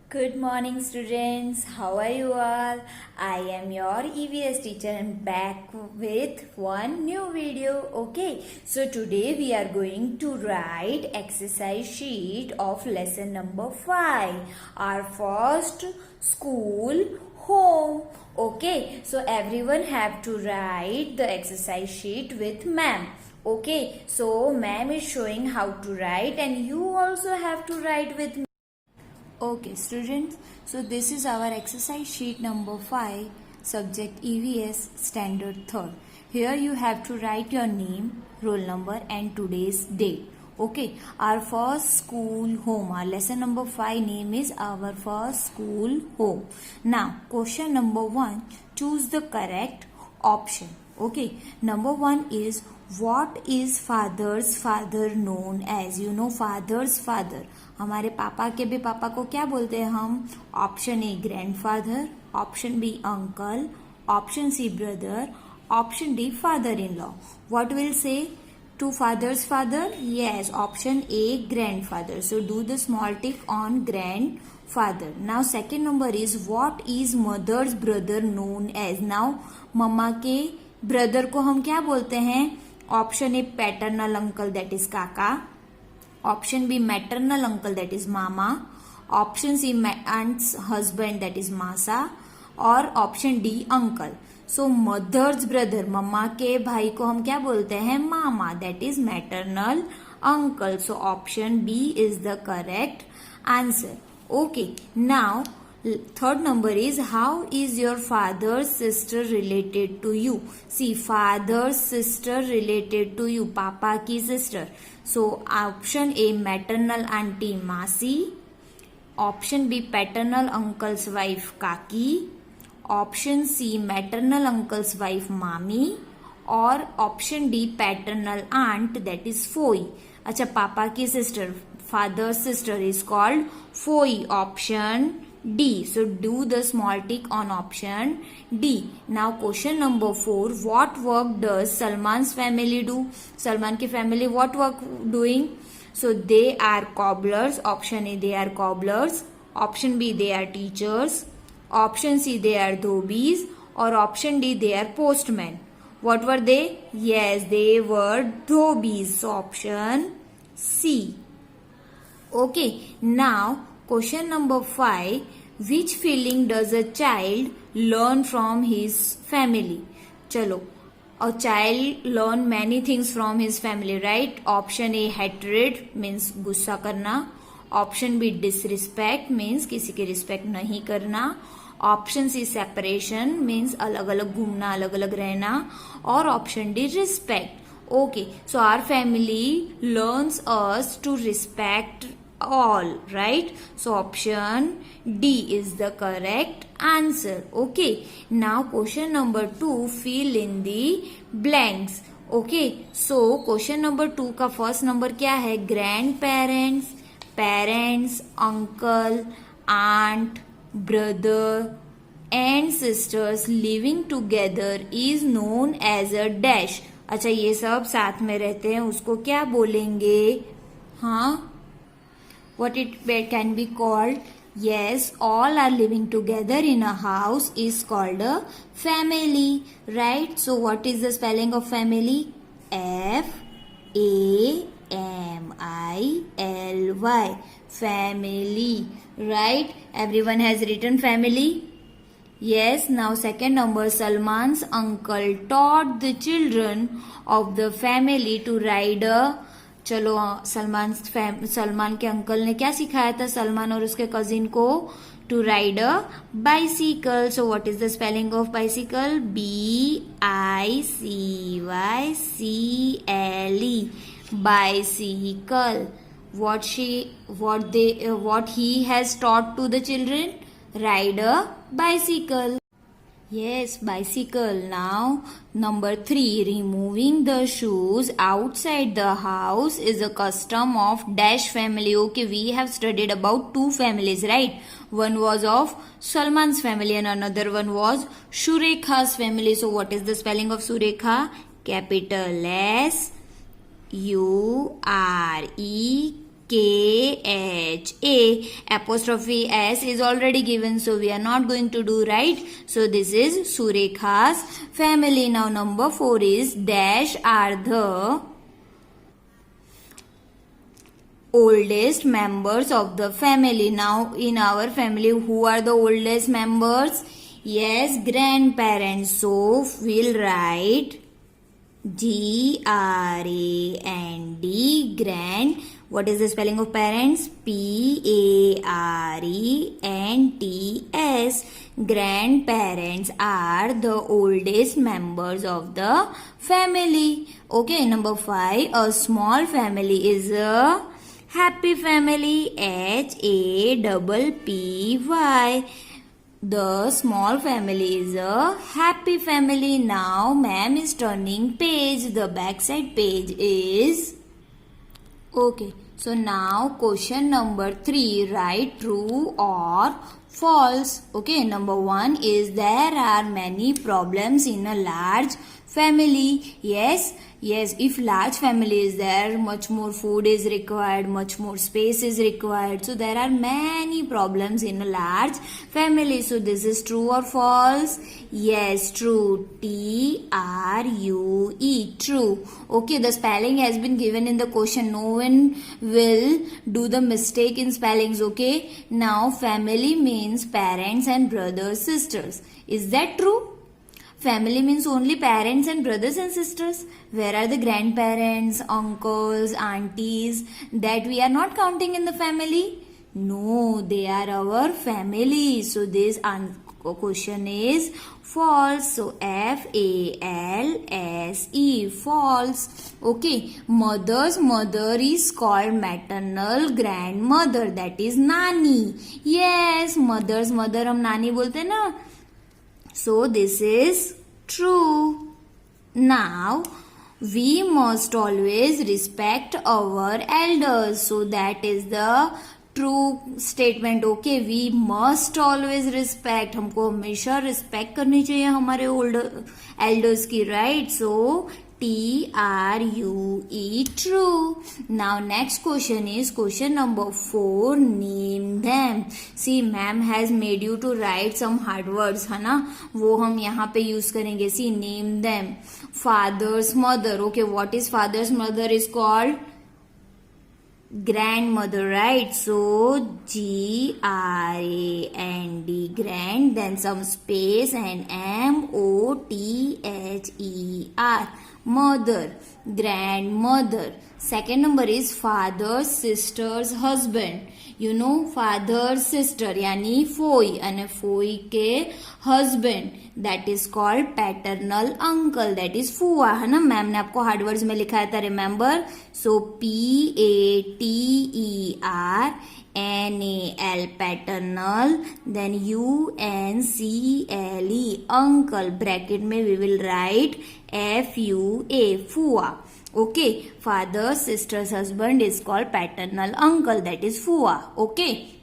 Good morning, students. How are you all? I am your EVS teacher and back with one new video. Okay, so today we are going to write exercise sheet of lesson number 5. Our first school home. Okay, so everyone have to write the exercise sheet with ma'am. Okay, so ma'am is showing how to write and you also have to write with me. Okay students, so this is our exercise sheet number 5, subject EVS standard 3rd. Here you have to write your name, roll number and today's date. Okay, our first school home, our lesson number 5 name is our first school home. Now question number 1, choose the correct option. Okay, number 1 is what is father's father known as? You know father's father, हमारे पापा के भी पापा को क्या बोलते हैं हम? Option A grandfather, option B uncle, option C brother, option D father in law. What will say to father's father? Yes, option A grandfather. So do the small tick on grandfather. Now second number is what is mother's brother known as? Now मम्मा के brother को हम क्या बोलते हैं? Option A paternal uncle that is kaka, option B maternal uncle that is mama, option C ants husband that is masa और option D uncle. So mother's brother, मम्मा के भाई को हम क्या बोलते हैं? Mama, that is maternal uncle. So option B is the correct answer. Okay, now third number is how is your father's sister related to you? See, father's sister related to you, पापा की sister. So option A maternal auntie मासी, option B paternal uncle's wife काकी, option C maternal uncle's wife मामी और option D paternal aunt that is Foy. अच्छा, पापा की sister, father's sister is called Foy, option D. So do the small tick on option D. Now question number 4. What work does Salman's family do? Salman की family what work doing? So they are cobblers. Option A they are cobblers. Option B they are teachers. Option C they are dhobis. Or option D they are postmen. What were they? Yes, they were dhobis. So option C. Okay. Now question number 5. Which feeling does a child learn from his family? चलो, a child learn many things from his family, right? Option A hatred means गुस्सा करना, option B disrespect means किसी की respect नहीं करना, option C separation means अलग अलग घूमना, अलग अलग रहना और option D respect. Okay, so our family learns us to respect all, right? So option D is the correct answer. Okay, now question number 2, fill in the blanks. Okay, so question number 2 का first number क्या है? Grandparents, parents, uncle, aunt, brother and sisters living together is known as a dash. अच्छा, ये सब साथ में रहते हैं, उसको क्या बोलेंगे? हाँ, what it can be called? Yes, all are living together in a house is called a family, right? So what is the spelling of family? Family, family, right? Everyone has written family. Yes, now second number, Salman's uncle taught the children of the family to ride a. चलो, सलमान के uncle ने क्या सिखाया था सलमान और उसके cousin को? To ride a bicycle. So what is the spelling of bicycle? BICYCLE, bicycle. what he has taught to the children? Ride a bicycle. Yes, bicycle. Now number 3, removing the shoes outside the house is a custom of dash family. Okay, we have studied about 2 families, right? One was of Salman's family and another one was Surekha's family. So what is the spelling of Surekha? Capital S U R E KHA. Apostrophe S is already given, so we are not going to do, right? So this is Surekha's family. Now number 4 is dash are the oldest members of the family. Now in our family, who are the oldest members? Yes, grandparents. So we'll write GRAND, grand. What is the spelling of parents? PARENTS. Grandparents are the oldest members of the family. Okay, number 5. A small family is a happy family. HAPPY. The small family is a happy family. Now ma'am is turning page. The backside page is okay. So now question number 3, write true or false. Okay, number 1 is there are many problems in a large family. Yes, if large family is there, much more food is required, much more space is required. So there are many problems in a large family. So this is true or false? Yes, true. TRUE, true. Okay, the spelling has been given in the question. No one will do the mistake in spellings. Okay, now family means parents and brothers, sisters. Is that true? Family means only parents and brothers and sisters. Where are the grandparents, uncles, aunties that we are not counting in the family? No, they are our family. So this question is false. So FALSE, false. Okay, mother's mother is called maternal grandmother, that is nani. Yes, mother's mother हम नानी बोलते हैं ना. So this is true. Now we must always respect our elders. So that is the true statement. Okay, we must always respect. हमको हमेशा respect करनी चाहिए हमारे older elders की, right? So TRUE, true. Now next question is question number 4, name them. See, ma'am has made you to write some hard words, है ना, वो हम यहाँ पे use करेंगे. See, name them. Father's mother. Okay, what is father's mother is called? Grandmother, right? So GRAND, grand, then some space and MOTHER, mother, grandmother. Second number is father's sister's husband. You know, father's sister यानी Foy, and Foy के husband, that is called paternal uncle, that is फुआ, है ना. Ma'am ने आपको hard words में लिखा था, रिमेम्बर. सो PATERNAL, paternal, then UNCLE, uncle. Bracket में we will write FUA, फुआ. Okay, father's sister's husband is called paternal uncle, that is fua. Okay,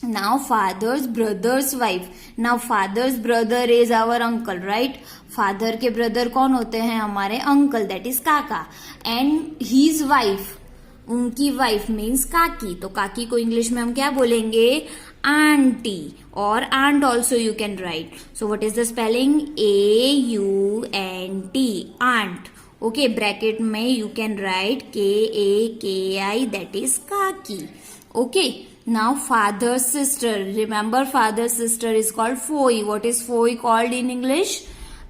now father's brother's wife. Now father's brother is our uncle, right? Father के brother कौन होते हैं? हमारे uncle, that is काका. And his wife, उनकी wife means काकी. तो काकी को इंग्लिश में हम क्या बोलेंगे? Auntie, or aunt also you can write. So what is the spelling? AUNT, aunt. Okay, bracket में you can write KAKI, that is kaki. Okay, now father's sister. Remember, father's sister is called foi. What is foi called in English?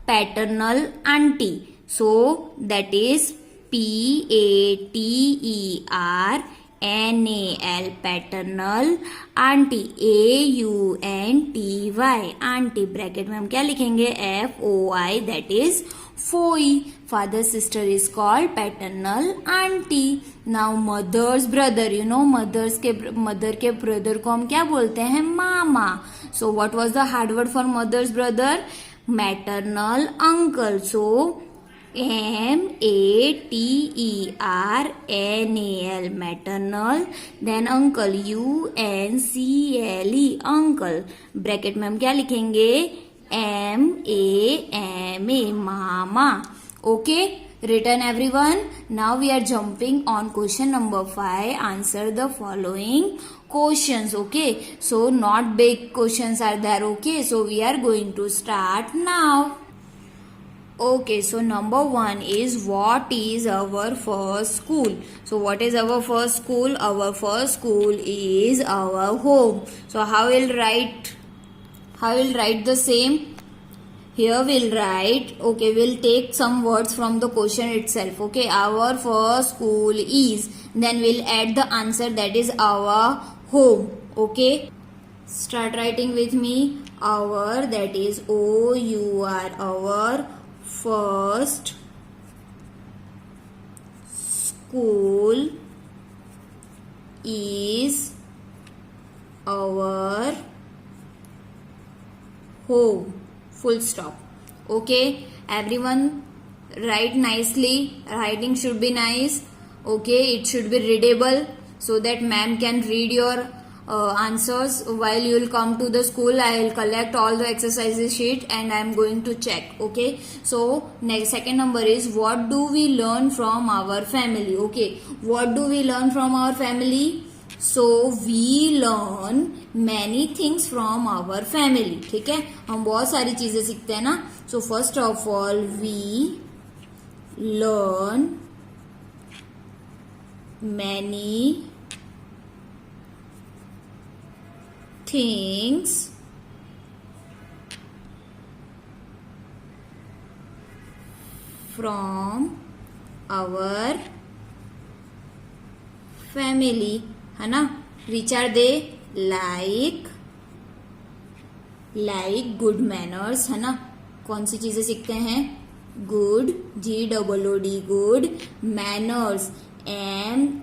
Paternal auntie. So that is PATERNAL, paternal auntie. AUNTY, auntie. Bracket में हम क्या लिखेंगे? FOI, that is Foy. Father's sister is called paternal auntie. Now mother's brother, you know, mother के brother को हम क्या बोलते हैं? मामा. So what was the hard word for mother's brother? Maternal uncle. So MATERNAL, maternal, then uncle, UNCLE, uncle. Bracket में हम क्या लिखेंगे? MAMA, mama. Okay, Written everyone? Now we are jumping on question number 5. Answer the following questions. Okay. So not big questions are there. Okay. So we are going to start now. Okay, so number 1 is what is our first school? So what is our first school? Our first school is our home. So how we'll write the same? Here we'll write, okay, we'll take some words from the question itself. Okay, our first school is, then we'll add the answer, that is our home. Okay, start writing with me. Our, that is O-U-R, our first school is our home. Full stop. Okay, everyone write nicely. Writing should be nice. Okay, it should be readable so that ma'am can read your answers. While you will come to the school, I will collect all the exercises sheet and I am going to check. Okay, so next second number is what do we learn from our family? Okay, what do we learn from our family? So we learn many things from our family. ठीक है, हम बहुत सारी चीजें सीखते हैं ना. So first of all we learn many things from our family, है ना. Which are they? Like good manners, है ना. कौन सी चीजें सीखते हैं? Good, G-O-O-D, good. Manners, M-A-N-N-E-R-S,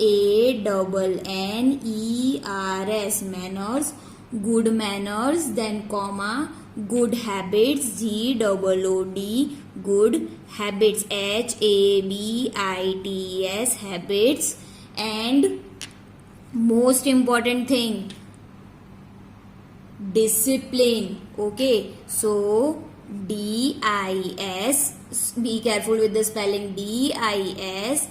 manners. Good manners, then comma, good habits, G-O-O-D, good habits, H-A-B-I-T-S, habits. And most important thing, discipline. Okay, so D-I-S, be careful with the spelling, D-I-S-C-I-P,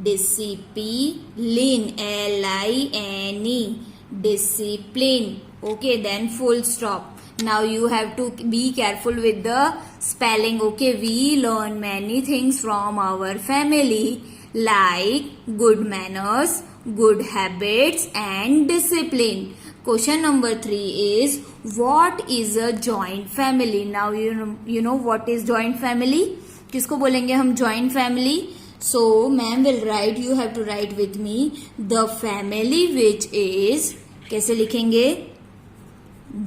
discipline, L-I-N-E, discipline. Okay, then full stop. Now you have to be careful with the spelling. Okay, we learn many things from our family like good manners, good habits and discipline. Question number 3 is what is a joint family? Now you know what is joint family? किसको बोलेंगे हम joint family? So ma'am will write, you have to write with me, the family which is, कैसे लिखेंगे?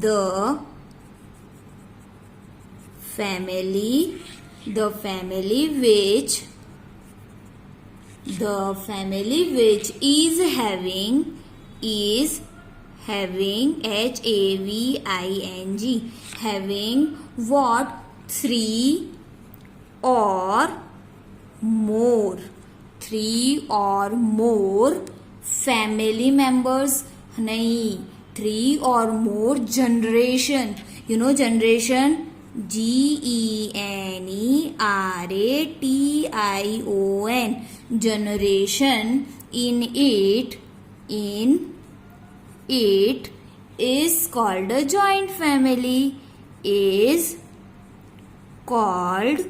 The family which is having H-A-V-I-N-G, having what? 3 or more family members. नहीं, 3 or more generation. You know generation? G-E-N-E-R-A-T-I-O-N, generation. In it is called a joint family, is called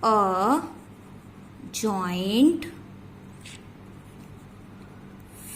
a joint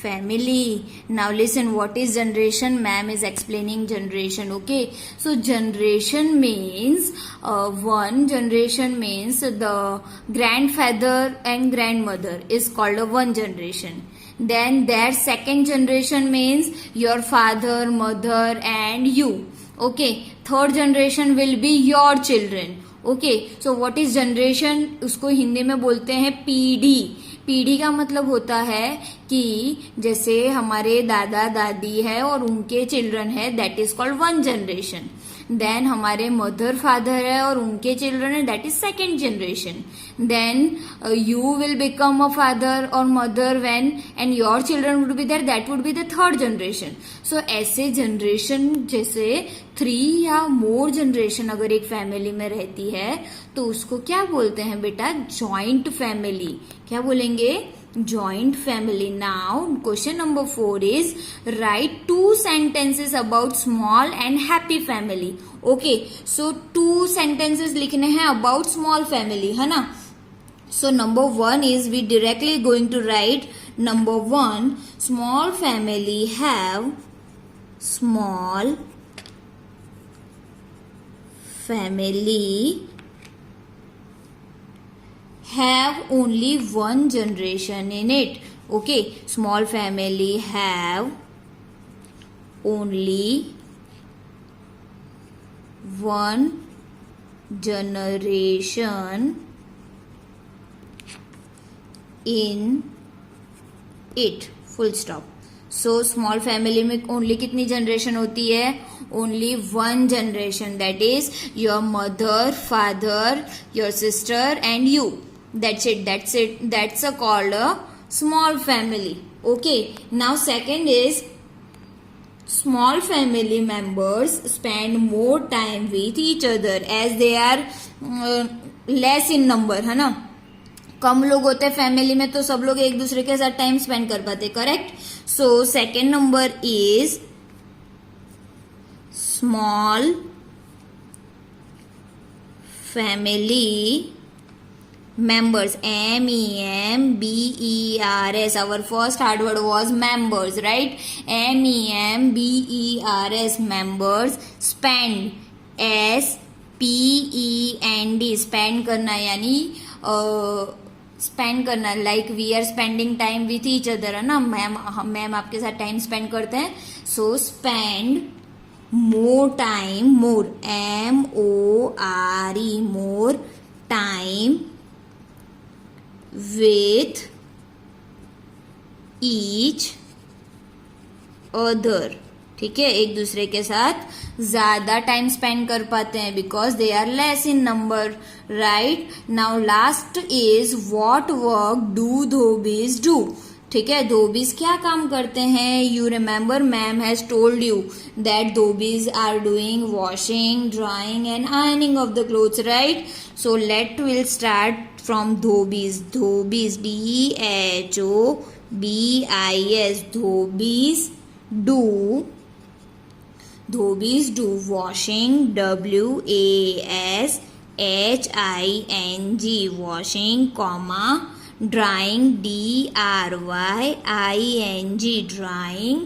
family. Now listen, what is generation? Ma'am is explaining generation. Okay, so generation means one generation means the grandfather and grandmother is called a one generation. Then their second generation means your father, mother and you. Okay, third generation will be your children. Okay, so what is generation? उसको हिंदी में बोलते हैं पीढ़ी. पीढ़ी का मतलब होता है कि जैसे हमारे दादा दादी है और उनके चिल्ड्रन है, that is called one generation. Then हमारे मदर फादर है और उनके चिल्ड्रन है, that is second generation. then you will become a father or mother when, and your children would be there, that would be the third generation. So ऐसे generation जैसे 3 या more generation अगर एक family में रहती है तो उसको क्या बोलते हैं बेटा? joint family. क्या बोलेंगे? joint family. Now question number 4 is write 2 sentences about small and happy family. Okay, so 2 sentences लिखने हैं about small family, है ना? So number 1 is we directly going to write number 1, small family have only one generation in it. Okay, small family have only one generation in it. Full stop. So small family में only कितनी generation होती है? Only one generation. That is your mother, father, your sister and you. That's it. That's called a small family. Okay. Now second is small family members spend more time with each other as they are less in number, है ना? कम लोग होते हैं family में तो सब लोग एक दूसरे के साथ टाइम स्पेंड कर पाते, correct? So second number is small family members, members. Our first hard word was members, right? members, members spend, spend, spend करना यानी स्पेंड करना, like we are spending time with each other, है ना? Ma'am आपके साथ time spend करते हैं. So spend more time, more MORE, more time with each other. ठीक है, एक दूसरे के साथ ज्यादा टाइम स्पेंड कर पाते हैं because they are less in number, right? Now last is what work do dhobis do. ठीक है, धोबीज क्या काम करते हैं? You remember ma'am has told you that dhobis are doing washing, drying and ironing of the clothes, right? So let will start from dhobis. Dhobis, DHOBIS. Dhobis do washing, WASHING, washing, comma, drying, DRYING, drying,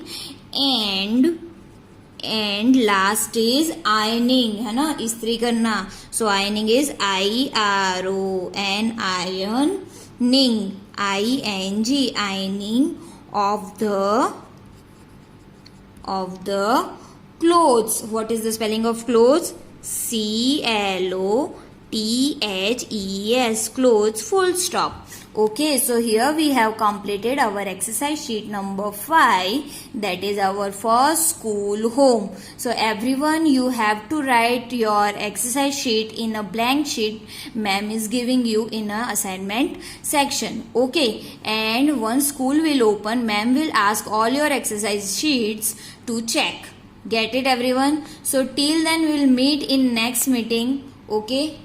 and last is ironing, है ना? इस्त्री करना. So ironing is IRON, ironing, ING, ironing of the clothes. What is the spelling of clothes? CLOTHES, clothes, full stop. Okay, so here we have completed our exercise sheet number 5, that is our first school home. So everyone, you have to write your exercise sheet in a blank sheet ma'am is giving you in a assignment section. Okay, and once school will open, ma'am will ask all your exercise sheets to check. Get it everyone? So till then we'll meet in next meeting. Okay.